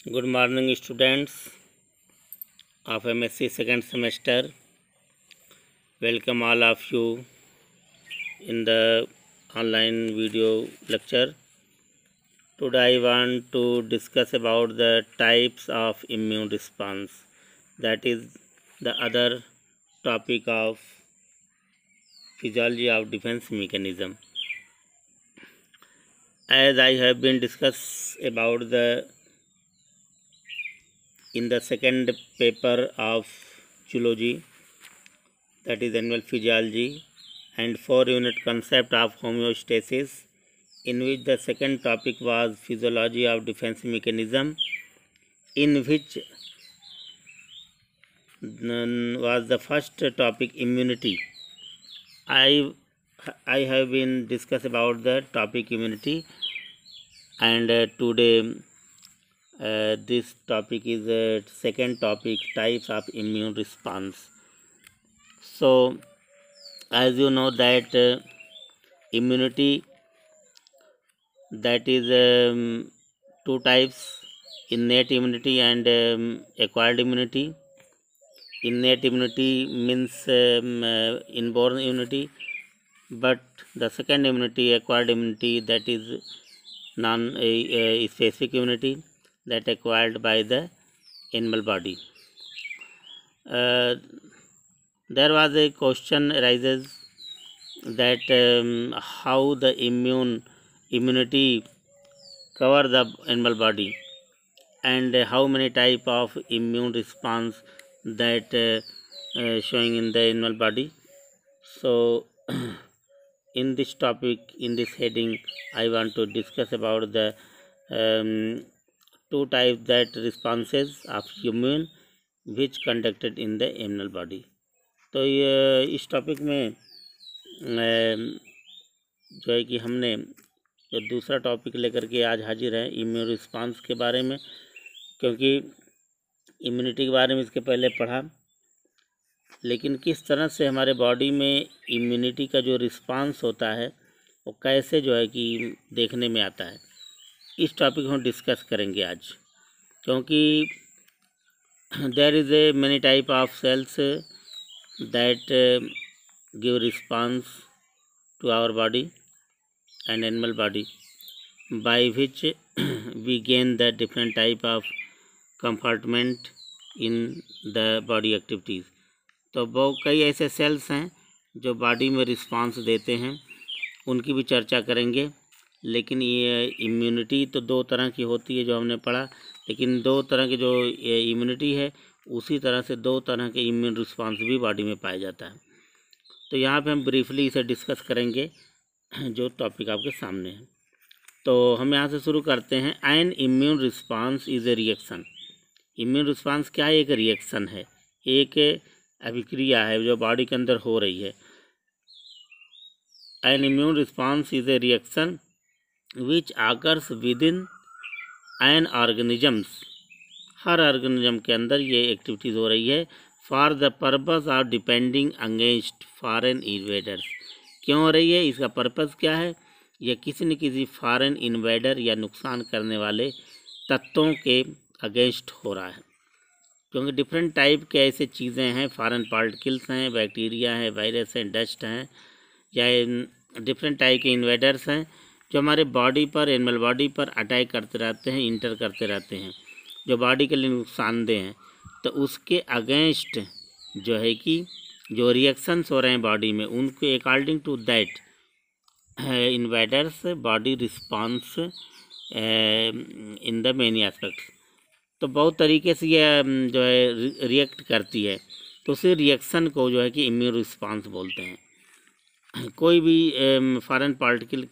Good morning, students of MSc second semester. Welcome all of you in the online video lecture. Today I want to discuss about the types of immune response. That is the other topic of physiology of defense mechanism. As I have been discussed about in the second paper of zoology, that is animal physiology, and 4-unit concept of homeostasis, in which the second topic was physiology of defense mechanism, in which was the first topic immunity. I have been discuss about the topic immunity, and today this topic is second topic, types of immune response. So as you know that immunity, that is two types, innate immunity and acquired immunity. Innate immunity means inborn immunity, but the second immunity, acquired immunity, that is non-specific immunity that acquired by the animal body. There was a question arises that how the immunity cover the animal body, and how many type of immune response that showing in the animal body. So in this topic, in this heading, I want to discuss about the two types that responses of immune which conducted in the animal body. तो ये इस topic में जो है कि हमने जो दूसरा टॉपिक लेकर के आज हाजिर है इम्यून रिस्पांस के बारे में, क्योंकि इम्यूनिटी के बारे में इसके पहले पढ़ा, लेकिन किस तरह से हमारे बॉडी में इम्यूनिटी का जो रिस्पांस होता है वो कैसे जो है कि देखने में आता है, इस टॉपिक हम डिस्कस करेंगे आज। क्योंकि there is a many type of cells that give response to our body and animal body, by which we gain the different type of compartment in the body activities. तो बहुत कई ऐसे sales हैं जो body में response देते हैं, उनकी भी चर्चा करेंगे। लेकिन ये इम्यूनिटी तो दो तरह की होती है जो हमने पढ़ा, लेकिन दो तरह की जो इम्यूनिटी है उसी तरह से दो तरह के इम्यून रिस्पांस भी बॉडी में पाया जाता है। तो यहाँ पे हम ब्रीफली इसे डिस्कस करेंगे जो टॉपिक आपके सामने है। तो हम यहाँ से शुरू करते हैं। N immune response is a reaction. Immune response क्या है? एक रिएक्शन है, एक अभिक्रिया है जो बॉडी के अंदर हो रही है। N immune response is a reaction which occurs with in an organisms. Her organism के अंदर ये एक्टिविटीज़ हो रही है for the purpose of depending against foreign invaders. क्यों हो रही है? इसका पर्पस क्या है? यह किसी न किसी फॉरेन इन्वेडर या नुकसान करने वाले तत्वों के अगेंस्ट हो रहा है। क्योंकि डिफरेंट टाइप के ऐसे चीज़ें हैं, फॉरेन पार्टिकल्स हैं, बैक्टीरिया हैं, वायरस हैं, डस्ट हैं, या डिफरेंट टाइप के इन्वेडर्स हैं जो हमारे बॉडी पर, एनिमल बॉडी पर अटैक करते रहते हैं, इंटर करते रहते हैं, जो बॉडी के लिए नुकसानदेह हैं। तो उसके अगेंस्ट जो है कि जो रिएक्शंस हो रहे हैं बॉडी में, उनके according to that invaders body response in the many aspects. तो बहुत तरीके से ये जो है रिएक्ट करती है, तो उसी रिएक्शन को जो है कि इम्यून रिस्पांस बोलते हैं। कोई भी फॉरेन पार्टिकल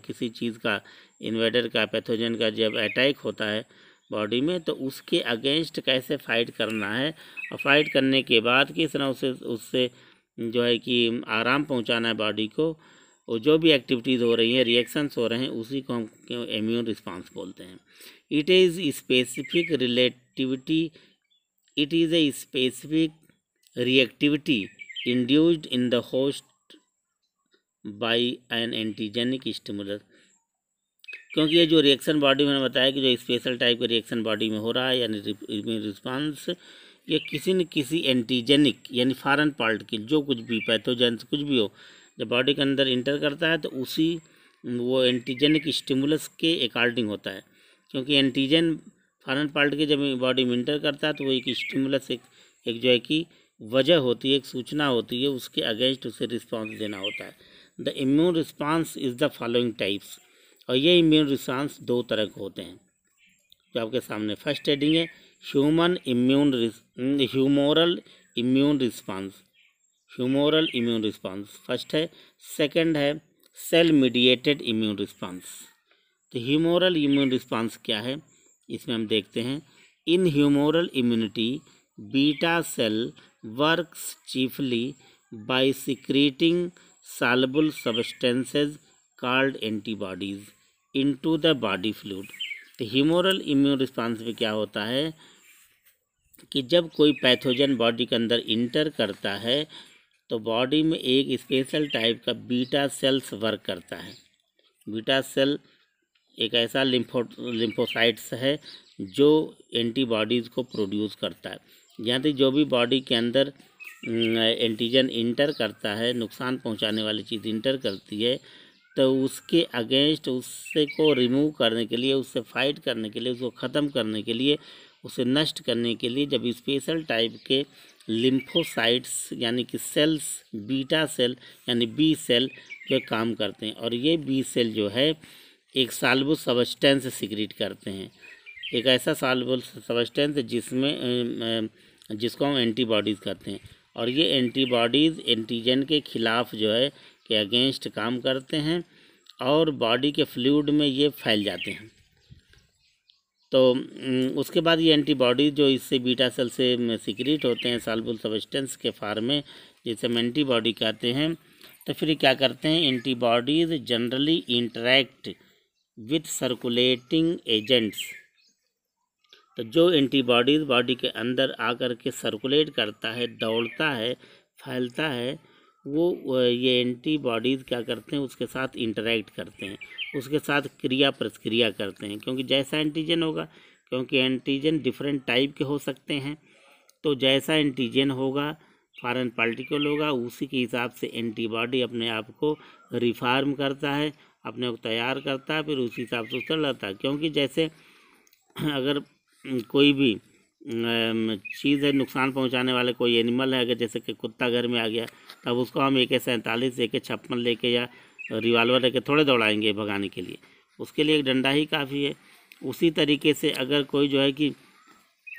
किसी चीज़ का, इन्वेडर का, पैथोजन का जब अटैक होता है बॉडी में, तो उसके अगेंस्ट कैसे फाइट करना है, और फाइट करने के बाद किस तरह उससे जो है कि आराम पहुंचाना है बॉडी को, और जो भी एक्टिविटीज़ हो रही हैं, रिएक्शंस हो रहे हैं, उसी को हम इम्यून रिस्पांस बोलते हैं। It is specific relativity, it is a specific reactivity induced in the host by an antigenic stimulus. क्योंकि ये जो रिएक्शन बॉडी मैंने बताया कि जो स्पेशल टाइप का रिएक्शन बॉडी में हो रहा है यानी इम्यून रिस्पांस, ये किसी न किसी एंटीजेनिक यानी फॉरेन पार्टिकल जो कुछ भी पैथोजन कुछ भी हो जब बॉडी के अंदर इंटर करता है तो उसी वो एंटीजेनिक स्टिमुलस के अकॉर्डिंग होता है। क्योंकि एंटीजन फॉरेन पार्टिकल जब बॉडी में इंटर करता है तो वो एक स्टिमुलस एक जो है कि वजह होती है, एक सूचना होती है, उसके अगेंस्ट उसे रिस्पांस देना होता है। The immune response is the following types, और ये इम्यून रिस्पांस दो तरह के होते हैं जो आपके सामने। फर्स्ट हेडिंग है humoral immune response, humoral immune response first है। सेकंड है सेल मीडिएटेड इम्यून रिस्पांस। तो ह्यूमरल इम्यून रिस्पांस क्या है इसमें हम देखते हैं। In humoral immunity beta cell works chiefly by secreting soluble substances called antibodies into the body fluid। तो ह्यूमरल इम्यून रिस्पांस में क्या होता है कि जब कोई पैथोजन बॉडी के अंदर इंटर करता है तो बॉडी में एक स्पेशल टाइप का बीटा सेल्स वर्क करता है। बीटा सेल एक ऐसा लिम्फोसाइट्स है जो एंटीबॉडीज़ को प्रोड्यूस करता है। यानी जो भी बॉडी के अंदर एंटीजन इंटर करता है, नुकसान पहुंचाने वाली चीज़ इंटर करती है, तो उसके अगेंस्ट उससे को रिमूव करने के लिए, उससे फाइट करने के लिए, उसको ख़त्म करने के लिए, उसे नष्ट करने के लिए जब स्पेशल टाइप के लिम्फोसाइट्स यानी कि सेल्स बीटा सेल यानी बी सेल जो काम करते हैं, और ये बी सेल जो है एक सॉल्युबल सब्सटेंस सिक्रीट करते हैं, एक ऐसा सॉल्युबल सब्सटेंस जिसको हम एंटीबॉडीज़ कहते हैं। और ये एंटीबॉडीज़ एंटीजन के खिलाफ जो है के अगेंस्ट काम करते हैं और बॉडी के फ्लूइड में ये फैल जाते हैं। तो उसके बाद ये एंटीबॉडीज़ जो इससे बीटा सेल से सिक्रीट होते हैं सॉल्युबल सब्सटेंस के फॉर्म में, जिसे हम एंटीबॉडी कहते हैं, तो फिर क्या करते हैं antibodies generally interact with circulating agents. तो जो एंटीबॉडीज़ बॉडी के अंदर आकर के सर्कुलेट करता है, दौड़ता है, फैलता है, वो ये एंटीबॉडीज़ क्या करते हैं उसके साथ इंटरैक्ट करते हैं, उसके साथ क्रिया प्रतिक्रिया करते हैं। क्योंकि जैसा एंटीजन होगा, क्योंकि एंटीजन डिफरेंट टाइप के हो सकते हैं, तो जैसा एंटीजन होगा फॉरेन पार्टिकल होगा, उसी के हिसाब से एंटीबॉडी अपने आप को रिफॉर्म करता है, अपने को तैयार करता है, फिर उसी हिसाब से चल जाता है। क्योंकि जैसे अगर कोई भी चीज़ है नुकसान पहुंचाने वाले, कोई एनिमल है, अगर जैसे कि कुत्ता घर में आ गया, तब उसको हम AK-47 AK-56 लेके या रिवाल्वर लेके थोड़े दौड़ाएंगे भगाने के लिए, उसके लिए एक डंडा ही काफ़ी है। उसी तरीके से अगर कोई जो है कि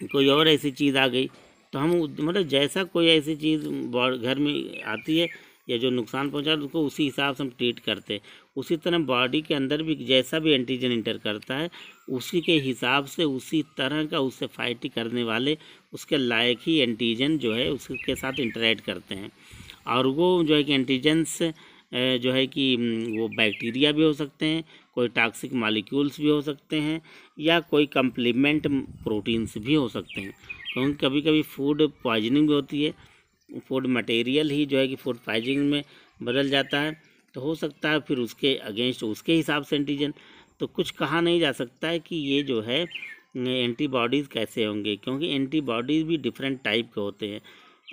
कोई और ऐसी चीज़ आ गई, तो हम मतलब जैसा कोई ऐसी चीज़ घर में आती है या जो नुकसान पहुंचा है उसको उसी हिसाब से हम ट्रीट करते हैं। उसी तरह बॉडी के अंदर भी जैसा भी एंटीजन इंटर करता है, उसी के हिसाब से उसी तरह का उससे फाइट करने वाले उसके लायक ही एंटीजन जो है उसके साथ इंटरेक्ट करते हैं। और वो जो है कि एंटीजन्स जो है कि वो बैक्टीरिया भी हो सकते हैं, कोई टॉक्सिक मॉलिक्यूल्स भी हो सकते हैं, या कोई कम्प्लीमेंट प्रोटीन्स भी हो सकते हैं। क्योंकि कभी कभी फूड पॉइजनिंग भी होती है, फूड मटेरियल ही जो है कि फूड पॉइजनिंग में बदल जाता है, तो हो सकता है फिर उसके अगेंस्ट उसके हिसाब से एंटीजन। तो कुछ कहा नहीं जा सकता है कि ये जो है एंटीबॉडीज़ कैसे होंगे, क्योंकि एंटीबॉडीज़ भी डिफरेंट टाइप के होते हैं।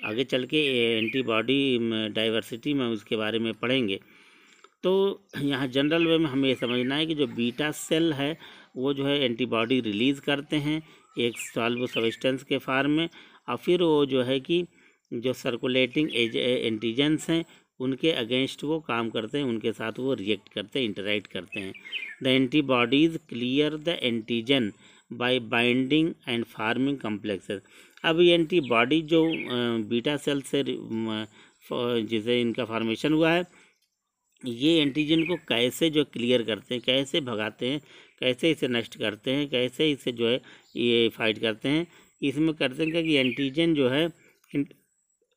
आगे चल के एंटीबॉडी डाइवर्सिटी में उसके बारे में पढ़ेंगे। तो यहाँ जनरल वे में हमें ये समझना है कि जो बीटा सेल है वो जो है एंटीबॉडी रिलीज़ करते हैं एक सॉल्युबल सब्सटेंस के फॉर्म में, और फिर वो जो है कि जो सर्कुलेटिंग एंटीजन्स हैं उनके अगेंस्ट वो काम करते हैं, उनके साथ वो रिएक्ट करते हैं, इंटरैक्ट करते हैं। The antibodies clear the antigen bye binding and farming complexes. अब ये एंटीबॉडी जो बीटा सेल से जिसे इनका फॉर्मेशन हुआ है, ये एंटीजन को कैसे जो क्लियर करते हैं, कैसे भगाते हैं, कैसे इसे नष्ट करते हैं, कैसे इसे जो है ये फाइट करते हैं, इसमें करते हैं कि एंटीजन जो है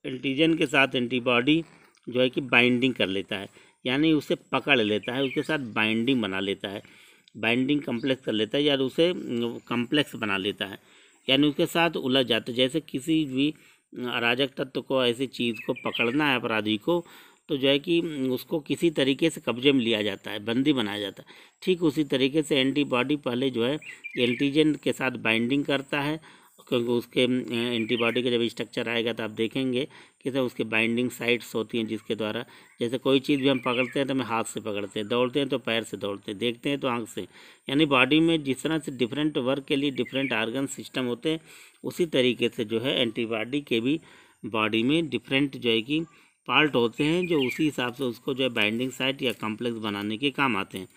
एंटीजन के साथ एंटीबॉडी जो है कि बाइंडिंग कर लेता है, यानी उसे पकड़ लेता है, उसके साथ बाइंडिंग बना लेता है, बाइंडिंग कम्प्लेक्स कर लेता है, या उसे कम्प्लेक्स बना लेता है, यानी उसके साथ उलझ जाता है। जैसे किसी भी अराजक तत्व को ऐसी चीज़ को पकड़ना है अपराधी को, तो जो है कि उसको किसी तरीके से कब्जे में लिया जाता है, बंदी बनाया जाता है। ठीक उसी तरीके से एंटीबॉडी पहले जो है एंटीजन के साथ बाइंडिंग करता है, क्योंकि उसके एंटीबॉडी का जब स्ट्रक्चर आएगा तो आप देखेंगे कि तो उसके बाइंडिंग साइट्स होती हैं, जिसके द्वारा जैसे कोई चीज़ भी हम पकड़ते हैं तो हम हाथ से पकड़ते हैं, दौड़ते हैं तो पैर से दौड़ते हैं, देखते हैं तो आँख से। यानी बॉडी में जिस तरह से डिफरेंट वर्क के लिए डिफरेंट आर्गन सिस्टम होते हैं, उसी तरीके से जो है एंटीबॉडी के भी बॉडी में डिफरेंट जो है कि पार्ट होते हैं, जो उसी हिसाब से उसको जो है बाइंडिंग साइट या कॉम्प्लेक्स बनाने के काम आते हैं।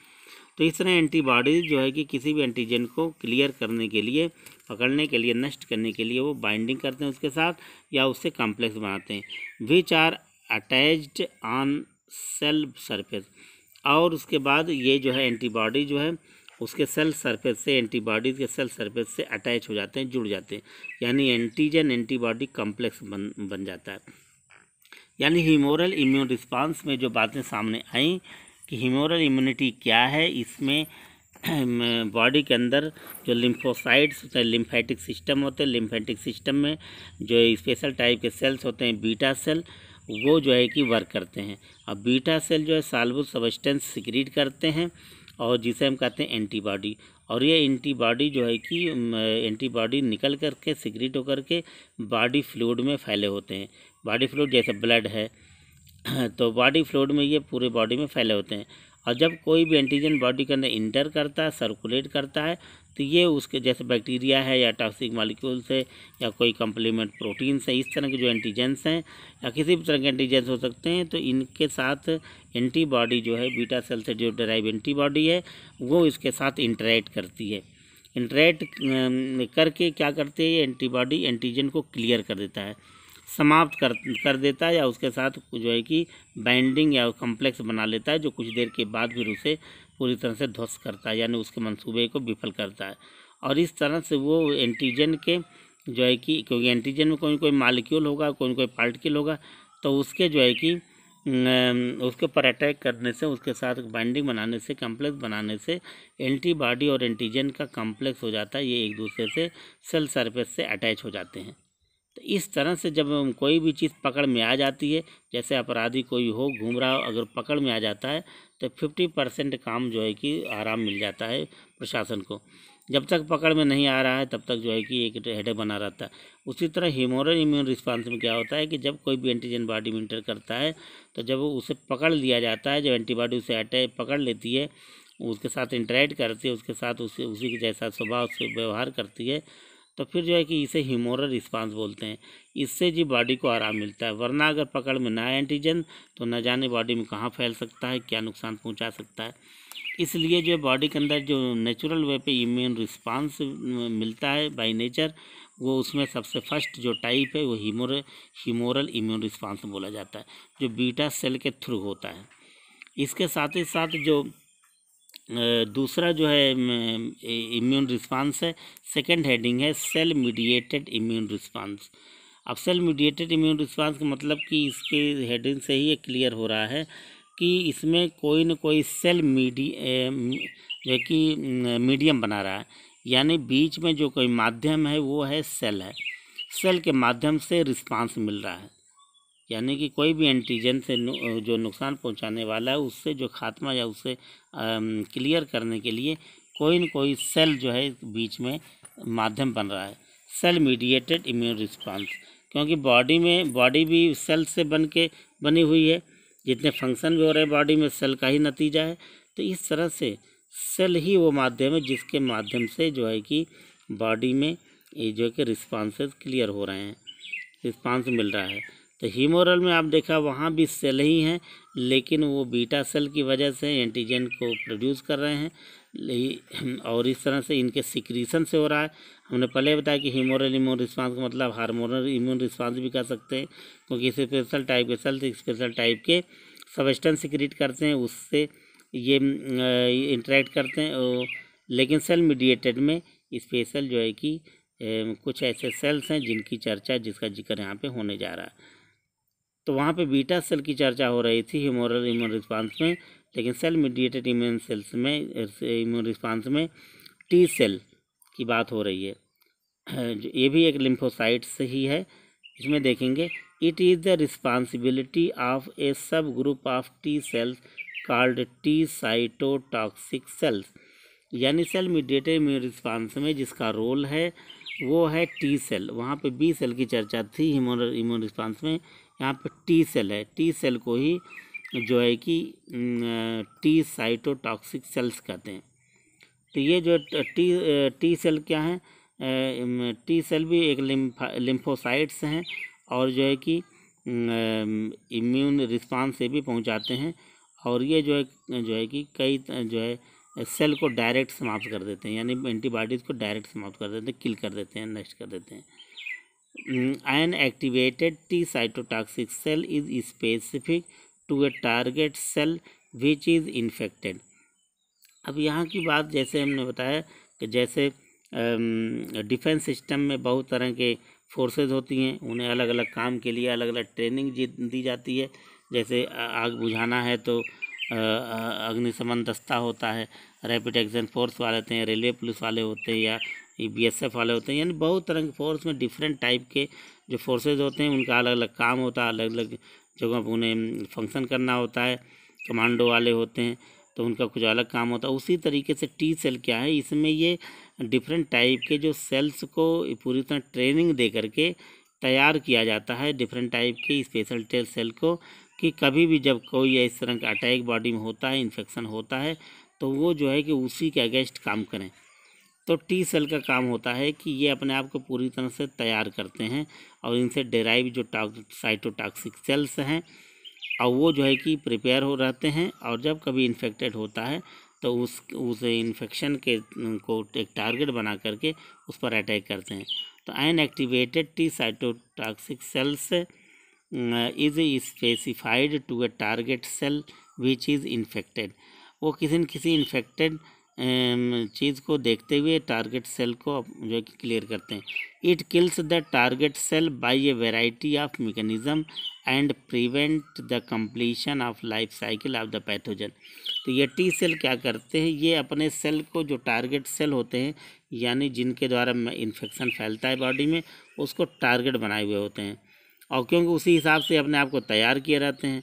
तो इस तरह एंटीबॉडीज जो है कि किसी भी एंटीजन को क्लियर करने के लिए, पकड़ने के लिए, नष्ट करने के लिए वो बाइंडिंग करते हैं उसके साथ या उससे कॉम्प्लेक्स बनाते हैं। Which are attached on cell surface, और उसके बाद ये जो है एंटीबॉडी जो है उसके सेल सरफेस से, एंटीबॉडीज़ के सेल सरफेस से अटैच हो जाते हैं, जुड़ जाते हैं, यानी एंटीजन एंटीबॉडी कॉम्प्लेक्स बन जाता है। यानी ह्यूमोरल इम्यून रिस्पांस में जो बातें सामने आई कि ह्यूमोरल इम्यूनिटी क्या है, इसमें बॉडी के अंदर जो लिम्फोसाइट्स होते हैं, लिम्फेटिक सिस्टम होते हैं, लिम्फेटिक सिस्टम में जो स्पेशल टाइप के सेल्स होते हैं बीटा सेल, वो जो है कि वर्क करते हैं। अब बीटा सेल जो है सॉल्युबल सब्सटेंस सिक्रीट करते हैं और जिसे हम कहते हैं एंटीबॉडी, और ये एंटीबॉडी जो है कि एंटीबॉडी निकल करके सिक्रीट होकर के बॉडी फ्लूइड में फैले होते हैं। बॉडी फ्लूइड जैसे ब्लड है तो बॉडी फ्लूइड में ये पूरे बॉडी में फैले होते हैं, और जब कोई भी एंटीजन बॉडी के अंदर इंटर करता है, सर्कुलेट करता है, तो ये उसके जैसे बैक्टीरिया है या टॉक्सिक मॉलिक्यूल्स है या कोई कम्प्लीमेंट प्रोटीन्स है, इस तरह के जो एंटीजेंस हैं या किसी भी तरह के एंटीजेंस हो सकते हैं, तो इनके साथ एंटीबॉडी जो है बीटा सेल से जो डराइव एंटीबॉडी है वो इसके साथ इंटरेक्ट करती है। इंटरेक्ट करके क्या करती है ये एंटीबॉडी, एंटीजन को क्लियर कर देता है, समाप्त कर देता है, या उसके साथ जो है कि बाइंडिंग या कॉम्प्लेक्स बना लेता है, जो कुछ देर के बाद फिर उसे पूरी तरह से ध्वस्त करता है, यानी उसके मंसूबे को विफल करता है। और इस तरह से वो एंटीजन के जो है कि, क्योंकि एंटीजन में कोई मालिक्यूल होगा, कोई पार्टिकल होगा, तो उसके जो है कि उसके ऊपर अटैक करने से, उसके साथ बाइंडिंग बनाने से, कॉम्प्लेक्स बनाने से एंटीबॉडी और एंटीजन का कॉम्प्लेक्स हो जाता है, ये एक दूसरे से सेल सरफेस से अटैच हो जाते हैं। तो इस तरह से जब कोई भी चीज़ पकड़ में आ जाती है, जैसे अपराधी कोई हो घूम रहा हो, अगर पकड़ में आ जाता है तो 50% काम जो है कि आराम मिल जाता है प्रशासन को। जब तक पकड़ में नहीं आ रहा है तब तक जो है कि एक हेडेक बना रहता है। उसी तरह ह्यूमरल इम्यून रिस्पांस में क्या होता है कि जब कोई भी एंटीजन बॉडी में इंटर करता है, तो जब उसे पकड़ लिया जाता है, जब एंटीबॉडी उसे अटैक पकड़ लेती है, उसके साथ इंटरेक्ट करती है, उसके साथ उसी के जैसा स्वभाव से व्यवहार करती है, तो फिर जो है कि इसे ह्यूमरल रिस्पांस बोलते हैं। इससे जी बॉडी को आराम मिलता है, वरना अगर पकड़ में ना आए एंटीजन तो न जाने बॉडी में कहाँ फैल सकता है, क्या नुकसान पहुंचा सकता है। इसलिए जो बॉडी के अंदर जो नेचुरल वे पे इम्यून रिस्पांस मिलता है बाय नेचर, वो उसमें सबसे फर्स्ट जो टाइप है वो ह्यूमरल इम्यून रिस्पांस बोला जाता है, जो बीटा सेल के थ्रू होता है। इसके साथ ही साथ जो दूसरा जो है इम्यून रिस्पांस है, सेकंड हेडिंग है सेल मीडिएटेड इम्यून रिस्पांस। अब सेल मीडिएटेड इम्यून रिस्पांस का मतलब कि इसके हेडिंग से ही ये क्लियर हो रहा है कि इसमें कोई न कोई सेल जो कि मीडियम बना रहा है, यानी बीच में जो कोई माध्यम है वो है सेल है, सेल के माध्यम से रिस्पांस मिल रहा है, यानी कि कोई भी एंटीजन से जो नुकसान पहुंचाने वाला है उससे जो खात्मा या उससे क्लियर करने के लिए कोई न कोई सेल जो है बीच में माध्यम बन रहा है, सेल मीडिएटेड इम्यून रिस्पांस। क्योंकि बॉडी भी सेल से बनी हुई है, जितने फंक्शन भी हो रहे हैं बॉडी में सेल का ही नतीजा है। तो इस तरह से सेल ही वो माध्यम है जिसके माध्यम से जो है कि बॉडी में ये जो कि रिस्पांसेस क्लियर हो रहे हैं, रिस्पांस मिल रहा है। तो ह्यूमरल में आप देखा वहाँ भी सेल ही हैं, लेकिन वो बीटा सेल की वजह से एंटीजन को प्रोड्यूस कर रहे हैं, और इस तरह से इनके सिक्रीशन से हो रहा है। हमने पहले बताया कि ह्यूमरल इम्यून रिस्पांस का मतलब हार्मोनल इम्यून रिस्पांस भी कर सकते हैं, क्योंकि स्पेशल टाइप के सेल स्पेशल टाइप के सब्सटेंस सिक्रीट करते हैं, उससे ये इंटरेक्ट करते हैं। लेकिन सेल मीडिएटेड में स्पेशल जो है कि कुछ ऐसे सेल्स हैं जिनकी चर्चा, जिसका जिक्र यहाँ पे होने जा रहा है। तो वहाँ पे बीटा सेल की चर्चा हो रही थी ह्यूमरल इम्यून रिस्पांस में, लेकिन सेल मीडिएटेड इम्यून सेल्स में, इम्यून रिस्पांस में टी सेल की बात हो रही है। ये भी एक लिम्फोसाइट से ही है। इसमें देखेंगे it is the responsibility of a sub group of T cells called T cytotoxic cells. यानी सेल मीडिएटेड इम्यून रिस्पांस में जिसका रोल है वो है टी सेल। वहाँ पे बी सेल की चर्चा थी इम्यून रिस्पांस में, यहाँ पे टी सेल है। टी सेल को ही जो है कि टी साइटोटॉक्सिक सेल्स कहते हैं। तो ये जो टी सेल क्या है, टी सेल भी एक लिम्फोसाइट्स हैं और जो है कि इम्यून रिस्पांस से भी पहुंचाते हैं। और ये जो है कि कई जो है सेल को डायरेक्ट समाप्त कर देते हैं, यानी एंटीबॉडीज़ को डायरेक्ट समाप्त कर देते हैं, किल कर देते हैं, नष्ट कर देते हैं। An activated T cytotoxic cell is specific to a target cell which is infected. अब यहाँ की बात जैसे हमने बताया कि जैसे डिफेंस सिस्टम में बहुत तरह के फोर्सेस होती हैं, उन्हें अलग अलग काम के लिए अलग अलग ट्रेनिंग दी जाती है। जैसे आग बुझाना है तो अग्निशमन दस्ता होता है, रैपिड एक्शन फोर्स वाले होते हैं, रेलवे पुलिस वाले होते हैं, या BSF वाले होते हैं। यानी बहुत तरह के फोर्स में डिफरेंट टाइप के जो फोर्सेज होते हैं उनका अलग अलग काम होता है, अलग अलग जगह पर उन्हें फंक्शन करना होता है। कमांडो वाले होते हैं तो उनका कुछ अलग काम होता है। उसी तरीके से टी सेल क्या है, इसमें ये डिफरेंट टाइप के जो सेल्स को पूरी तरह ट्रेनिंग दे करके तैयार किया जाता है, डिफरेंट टाइप के स्पेशल सेल को, कि कभी भी जब कोई इस तरह का अटैक बॉडी में होता है, इन्फेक्शन होता है, तो वो जो है कि उसी के अगेंस्ट काम करें। तो टी सेल का काम होता है कि ये अपने आप को पूरी तरह से तैयार करते हैं और इनसे डेराइव जो साइटोटॉक्सिक सेल्स हैं और वो जो है कि प्रिपेयर हो रहते हैं, और जब कभी इन्फेक्टेड होता है तो उस इन्फेक्शन के को एक टारगेट बना करके उस पर अटैक करते हैं। तो an activated T cytotoxic cells is specified to a target cell which is infected. वो किसी न किसी इन्फेक्टेड चीज़ को देखते हुए टारगेट सेल को जो है कि क्लियर करते हैं। It kills the target cell by a variety of mechanism and prevent the completion of life cycle of the pathogen. तो ये टी सेल क्या करते हैं, ये अपने सेल को, जो टारगेट सेल होते हैं यानी जिनके द्वारा इन्फेक्शन फैलता है बॉडी में, उसको टारगेट बनाए हुए होते हैं, और क्योंकि उसी हिसाब से अपने आप को तैयार किए रहते हैं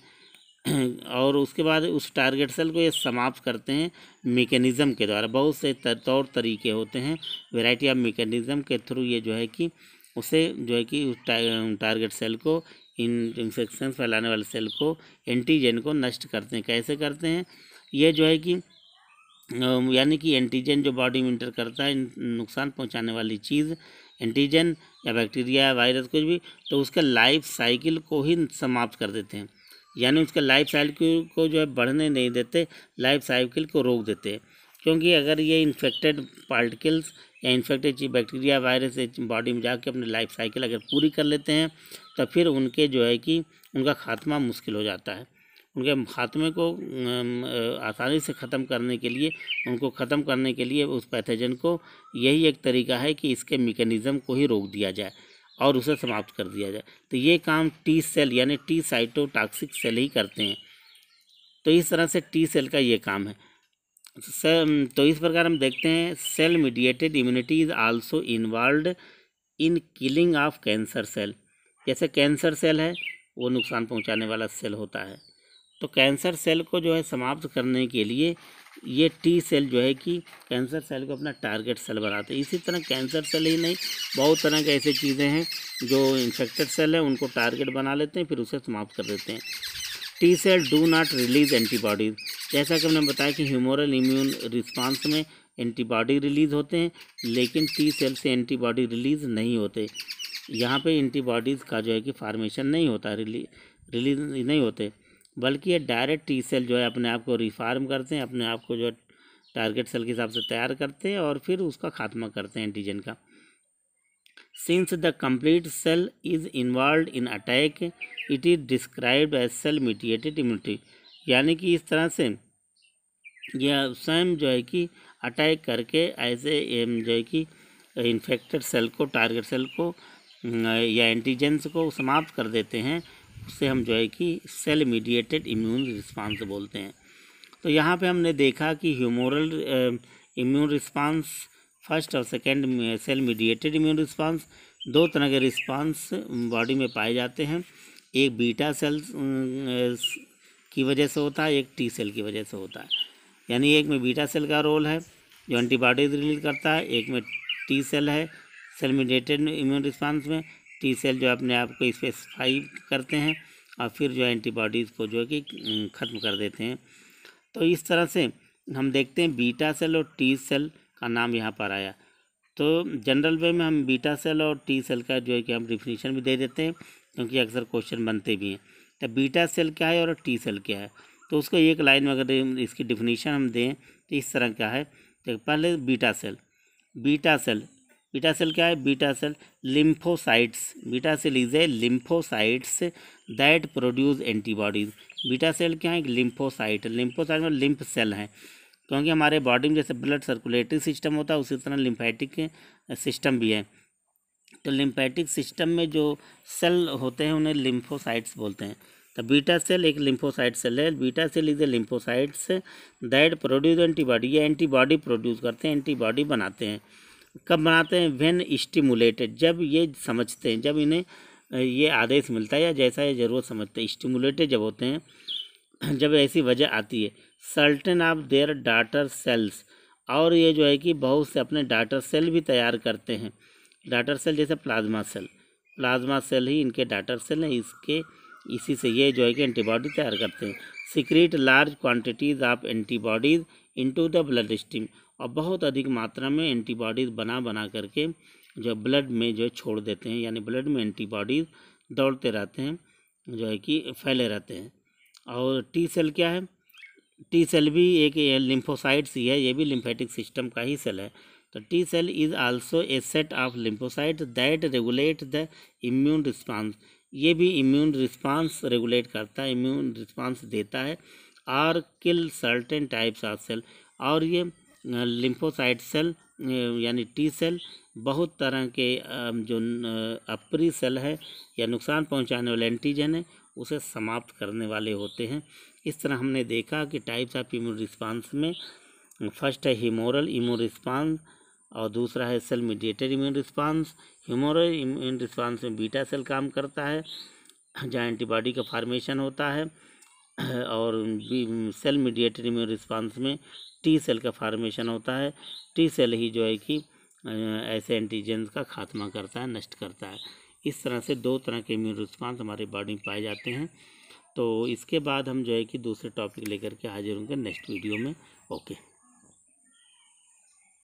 और उसके बाद उस टारगेट सेल को ये समाप्त करते हैं मैकेनिज़्म के द्वारा। बहुत से तौर तरीके होते हैं, वैरायटी ऑफ मैकेनिज़्म के थ्रू ये जो है कि उसे जो है कि टारगेट सेल को, इन्फेक्शन फैलाने वाले सेल को, एंटीजन को नष्ट करते हैं। कैसे करते हैं ये जो है कि यानी कि एंटीजन जो बॉडी में इंटर करता है, नुकसान पहुंचाने वाली चीज़, एंटीजन या बैक्टीरिया या वायरस कुछ भी, तो उसका लाइफ साइकिल को ही समाप्त कर देते हैं। यानी उसका लाइफ साइकिल को जो है बढ़ने नहीं देते, लाइफ साइकिल को रोक देते हैं। क्योंकि अगर ये इन्फेक्टेड पार्टिकल्स या इन्फेक्टेड बैक्टीरिया वायरस बॉडी में जाके अपनी लाइफ साइकिल अगर पूरी कर लेते हैं तो फिर उनके जो है कि उनका खात्मा मुश्किल हो जाता है। उनके खात्मे को आसानी से ख़त्म करने के लिए, उनको ख़त्म करने के लिए उस पैथोजन को यही एक तरीका है कि इसके मैकेनिज़्म को ही रोक दिया जाए और उसे समाप्त कर दिया जाए। तो ये काम टी सेल यानी टी साइटोटॉक्सिक सेल ही करते हैं। तो इस तरह से टी सेल का ये काम है। तो इस प्रकार हम देखते हैं cell mediated immunity is also involved in killing of cancer cell. जैसे कैंसर सेल है वो नुकसान पहुंचाने वाला सेल होता है, तो कैंसर सेल को जो है समाप्त करने के लिए ये टी सेल जो है कि कैंसर सेल को अपना टारगेट सेल बनाते हैं। इसी तरह कैंसर सेल ही नहीं, बहुत तरह के ऐसे चीज़ें हैं जो इन्फेक्टेड सेल है उनको टारगेट बना लेते हैं, फिर उसे समाप्त कर देते हैं। T cell do not release antibodies. जैसा कि हमने बताया कि ह्यूमरल इम्यून रिस्पांस में एंटीबॉडी रिलीज़ होते हैं, लेकिन टी सेल से एंटीबॉडी रिलीज़ नहीं होते। यहाँ पे एंटीबॉडीज़ का जो है कि फार्मेशन नहीं होता, रिलीज नहीं होते, बल्कि ये डायरेक्ट टी सेल जो है अपने आप को रिफार्म करते हैं, अपने आप को जो टारगेट सेल के हिसाब से तैयार करते हैं और फिर उसका खात्मा करते हैं एंटीजन का। Since the complete cell is involve in attack it is described as cell mediated immunity. यानी कि इस तरह से यह स्वयं जो है कि अटैक करके ऐसे जो है कि इन्फेक्टेड सेल को, टारगेट सेल को या एंटीजेंस को समाप्त कर देते हैं। उससे हम जो है कि सेल मीडिएटेड इम्यून रिस्पांस बोलते हैं। तो यहाँ पे हमने देखा कि ह्यूमरल इम्यून रिस्पांस फर्स्ट और second cell mediated immune response, दो तरह के रिस्पांस बॉडी में पाए जाते हैं। एक बीटा सेल की वजह से होता है, एक टी सेल की वजह से होता है। यानी एक में बीटा सेल का रोल है जो एंटीबॉडीज रिलीज करता है, एक में टी सेल है सेल मीडिएटेड इम्यून रिस्पांस में। टी सेल जो अपने आप को स्पेसिफाई करते हैं और फिर जो एंटीबॉडीज़ को जो है कि ख़त्म कर देते हैं। तो इस तरह से हम देखते हैं बीटा सेल और टी सेल का नाम यहाँ पर आया। तो जनरल वे में हम बीटा सेल और टी सेल का जो है कि हम डिफिनीशन भी दे देते हैं, क्योंकि अक्सर क्वेश्चन बनते भी हैं। तो बीटा सेल क्या है और टी सेल क्या है, तो उसको एक लाइन में अगर इसकी डिफिनीशन हम दें तो इस तरह का है। तो पहले बीटा सेल क्या है? Beta cell lymphocytes, beta cell is a lymphocytes that produce antibodies. Beta cell क्या है? लिम्फोसाइट में लिम्फ सेल हैं, क्योंकि हमारे बॉडी में जैसे ब्लड सर्कुलेटरी सिस्टम होता है उसी तरह लिम्फेटिक सिस्टम भी है। तो लिम्फेटिक सिस्टम में जो सेल होते हैं उन्हें लिम्फोसाइट्स बोलते हैं। तो बीटा सेल एक लिम्फोसाइट सेल है। Beta cell is a lymphocytes that produce antibody, ये एंटीबॉडी प्रोड्यूस करते हैं, एंटीबॉडी बनाते हैं। कब बनाते हैं? व्हेन स्टिमुलेटेड, जब ये समझते हैं, जब इन्हें ये आदेश मिलता है या जैसा ये ज़रूरत समझते हैं। स्टिमुलेटेड जब होते हैं, जब ऐसी वजह आती है। Certain of their daughter cells, और ये जो है कि बहुत से अपने डाटर सेल भी तैयार करते हैं। डाटर सेल जैसे प्लाज्मा सेल ही इनके डाटर सेल हैं, इसी से ये जो है कि एंटीबॉडी तैयार करते हैं। Secret large quantities of antibodies into the blood stream, और बहुत अधिक मात्रा में एंटीबॉडीज़ बना करके जो ब्लड में जो छोड़ देते हैं, यानी ब्लड में एंटीबॉडीज़ दौड़ते रहते हैं, जो है कि फैले रहते हैं। और टी सेल क्या है? टी सेल भी एक लिम्फोसाइट्स ही है, ये भी लिम्फेटिक सिस्टम का ही सेल है। तो T cell is also a set of lymphocyte that regulate the immune response, ये भी इम्यून रिस्पांस रेगुलेट करता है, इम्यून रिस्पांस देता है। और किल सर्टेन टाइप्स ऑफ सेल, और ये लिम्फोसाइट सेल यानी टी सेल बहुत तरह के जो अप्री सेल है या नुकसान पहुंचाने वाले एंटीजन है उसे समाप्त करने वाले होते हैं। इस तरह हमने देखा कि टाइप्स ऑफ इम्यून रिस्पांस में फर्स्ट है ह्यूमोरल इम्यून रिस्पांस और दूसरा है cell mediated immune response. Humoral immune response में बीटा सेल काम करता है जहाँ एंटीबॉडी का फार्मेशन होता है, और सेल मीडिएटेड इम्यून रिस्पांस में टी सेल का फार्मेशन होता है। टी सेल ही जो है कि ऐसे एंटीजेंस का खात्मा करता है, नष्ट करता है। इस तरह से दो तरह के इम्यून रिस्पांस हमारे बॉडी में पाए जाते हैं। तो इसके बाद हम जो है कि दूसरे टॉपिक लेकर के हाजिर होंगे नेक्स्ट वीडियो में। ओके।